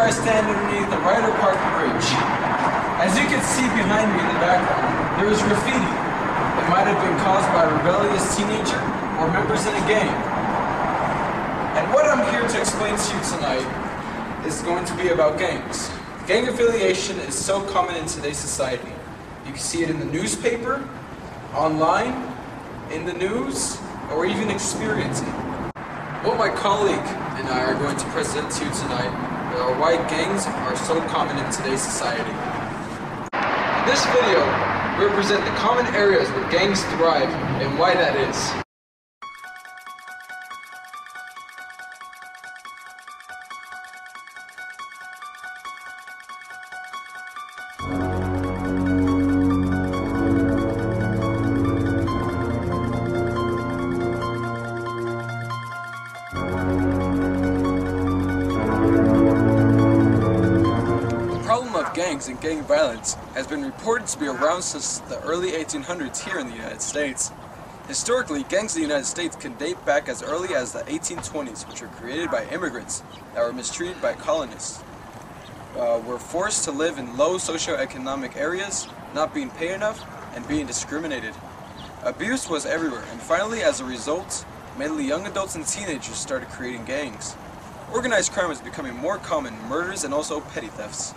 I stand underneath the Ryder Park Bridge. As you can see behind me in the background, there is graffiti that might have been caused by a rebellious teenager or members in a gang. And what I'm here to explain to you tonight is going to be about gangs. Gang affiliation is so common in today's society. You can see it in the newspaper, online, in the news, or even experience it. What my colleague and I are going to present to you tonight are why gangs are so common in today's society. In this video, we represent the common areas where gangs thrive and why that is. Gangs and gang violence has been reported to be around since the early 1800s here in the United States. Historically, gangs in the United States can date back as early as the 1820s, which were created by immigrants that were mistreated by colonists, were forced to live in low socioeconomic areas, not being paid enough, and being discriminated. Abuse was everywhere, and finally, as a result, mainly young adults and teenagers started creating gangs. Organized crime is becoming more common, murders and also petty thefts.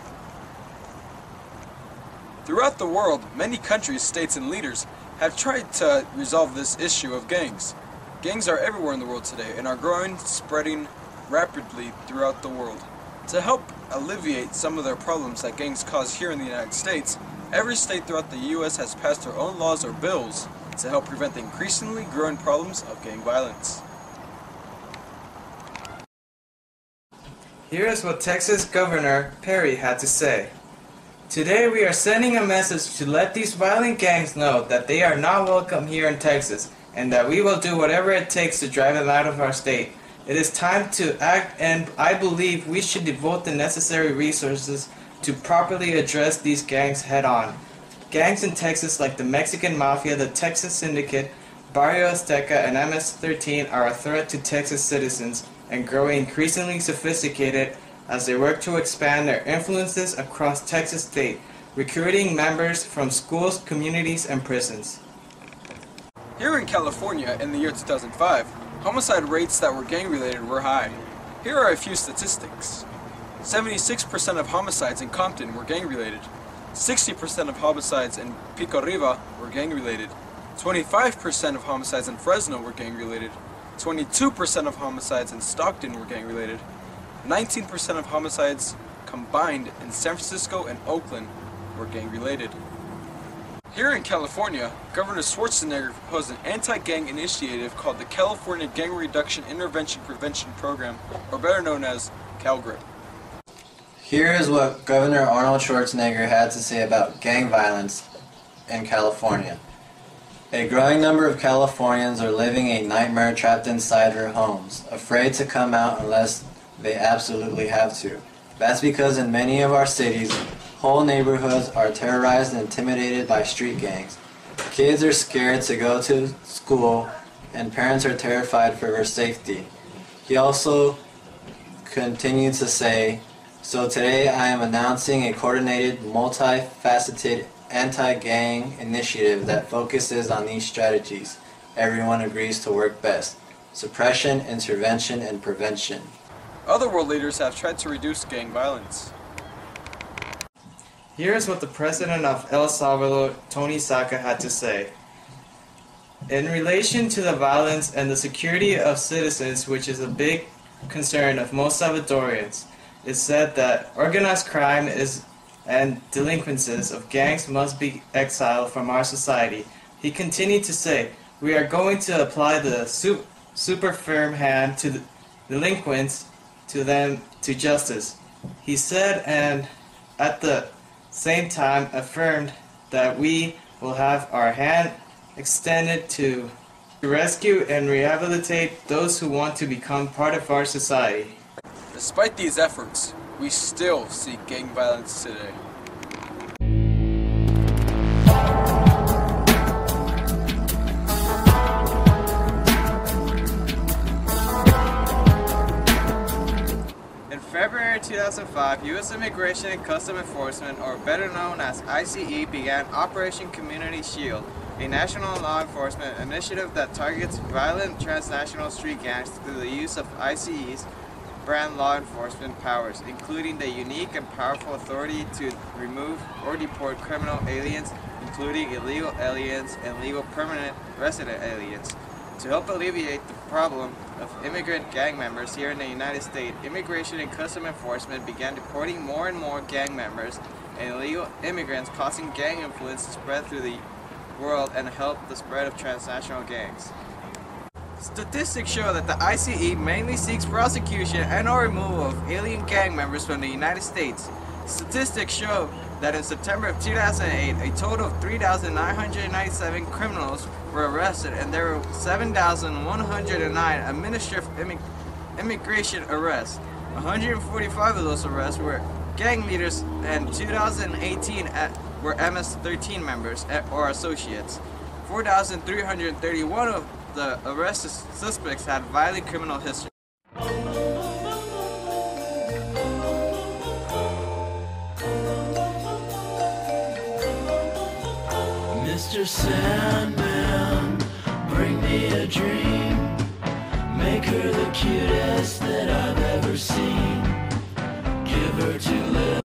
Throughout the world, many countries, states, and leaders have tried to resolve this issue of gangs. Gangs are everywhere in the world today and are growing, spreading rapidly throughout the world. To help alleviate some of the problems that gangs cause here in the United States, every state throughout the U.S. has passed their own laws or bills to help prevent the increasingly growing problems of gang violence. Here is what Texas Governor Perry had to say. Today we are sending a message to let these violent gangs know that they are not welcome here in Texas and that we will do whatever it takes to drive them out of our state. It is time to act, and I believe we should devote the necessary resources to properly address these gangs head on. Gangs in Texas like the Mexican Mafia, the Texas Syndicate, Barrio Azteca, and MS-13 are a threat to Texas citizens and growing increasingly sophisticated as they work to expand their influences across Texas state, recruiting members from schools, communities, and prisons. Here in California, in the year 2005, homicide rates that were gang-related were high. Here are a few statistics. 76% of homicides in Compton were gang-related. 60% of homicides in Pico Riva were gang-related. 25% of homicides in Fresno were gang-related. 22% of homicides in Stockton were gang-related. 19% of homicides combined in San Francisco and Oakland were gang-related. Here in California, Governor Schwarzenegger proposed an anti-gang initiative called the California Gang Reduction Intervention Prevention Program, or better known as CalGRIP. Here is what Governor Arnold Schwarzenegger had to say about gang violence in California. A growing number of Californians are living a nightmare trapped inside their homes, afraid to come out unless they absolutely have to. That's because in many of our cities, whole neighborhoods are terrorized and intimidated by street gangs. Kids are scared to go to school, and parents are terrified for their safety. He also continued to say, "So today I am announcing a coordinated, multifaceted anti-gang initiative that focuses on these strategies everyone agrees to work best: suppression, intervention, and prevention." Other world leaders have tried to reduce gang violence. Here is what the president of El Salvador, Tony Saca, had to say. In relation to the violence and the security of citizens, which is a big concern of most Salvadorians, it said that organized crime and delinquencies of gangs must be exiled from our society. He continued to say, "We are going to apply the super firm hand to the delinquents to justice," he said, and at the same time affirmed that we will have our hand extended to rescue and rehabilitate those who want to become part of our society. Despite these efforts, we still see gang violence today. In February 2005, 2005, U.S. Immigration and Customs Enforcement, or better known as ICE, began Operation Community Shield, a national law enforcement initiative that targets violent transnational street gangs through the use of ICE's brand law enforcement powers, including the unique and powerful authority to remove or deport criminal aliens, including illegal aliens and legal permanent resident aliens. To help alleviate the problem of immigrant gang members here in the United States, Immigration and Customs Enforcement began deporting more and more gang members and illegal immigrants, causing gang influence to spread through the world and help the spread of transnational gangs. Statistics show that the ICE mainly seeks prosecution and/or removal of alien gang members from the United States. Statistics show that in September of 2008, a total of 3,997 criminals were arrested, and there were 7,109 administrative immigration arrests. 145 of those arrests were gang leaders, and 2018 were MS-13 members or associates. 4,331 of the arrested suspects had violent criminal history. Mr. Sandman, bring me a dream. Make her the cutest that I've ever seen. Give her 2 lips.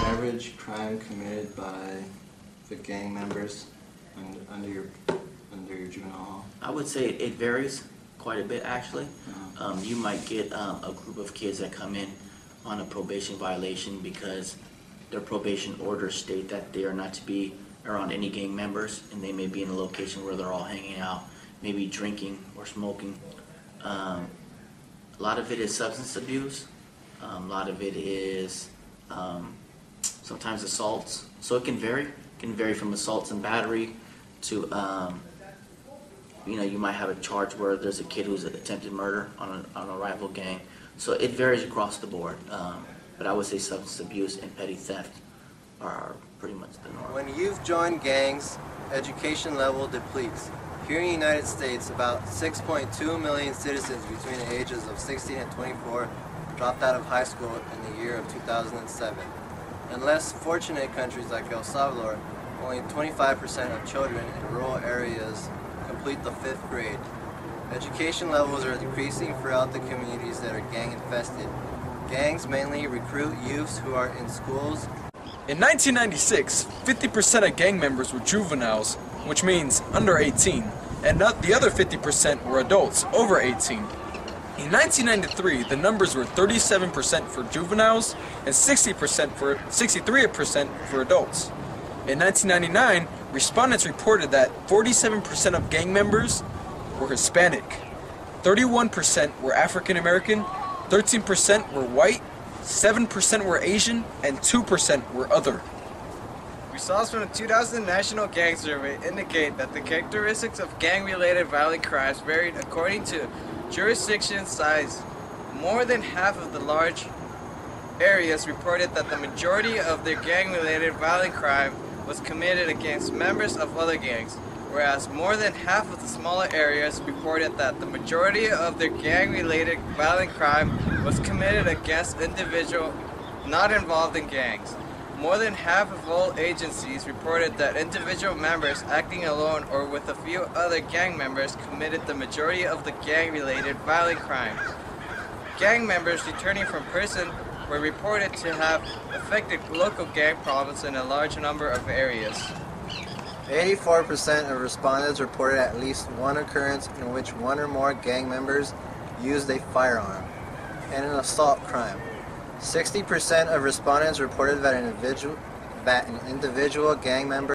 Average crime committed by the gang members under your juvenile hall? I would say it varies quite a bit, actually. You might get a group of kids that come in on a probation violation because their probation orders state that they are not to be around any gang members, and they may be in a location where they're all hanging out, maybe drinking or smoking. A lot of it is substance abuse. A lot of it is sometimes assaults. So it can vary. It can vary from assaults and battery to you might have a charge where there's a kid who's attempted murder on a rival gang. So it varies across the board. But I would say substance abuse and petty theft are pretty much the norm. When youth join gangs, education level depletes. Here in the United States, about 6.2 million citizens between the ages of 16 and 24 dropped out of high school in the year of 2007. In less fortunate countries like El Salvador, only 25% of children in rural areas complete the 5th grade. Education levels are decreasing throughout the communities that are gang infested. Gangs mainly recruit youths who are in schools. In 1996, 50% of gang members were juveniles, which means under 18, and the other 50% were adults over 18. In 1993, the numbers were 37% for juveniles and 63% for adults. In 1999, respondents reported that 47% of gang members were Hispanic, 31% were African American, 13% were white, 7% were Asian, and 2% were other. Results from the 2000 National Gang Survey indicate that the characteristics of gang-related violent crimes varied according to jurisdiction size. More than half of the large areas reported that the majority of their gang-related violent crime was committed against members of other gangs, whereas more than half of the smaller areas reported that the majority of their gang-related violent crime was committed against individuals not involved in gangs. More than half of all agencies reported that individual members acting alone or with a few other gang members committed the majority of the gang-related violent crimes. Gang members returning from prison were reported to have affected local gang problems in a large number of areas. 84% of respondents reported at least one occurrence in which one or more gang members used a firearm, and an assault crime. 60% of respondents reported that an individual gang member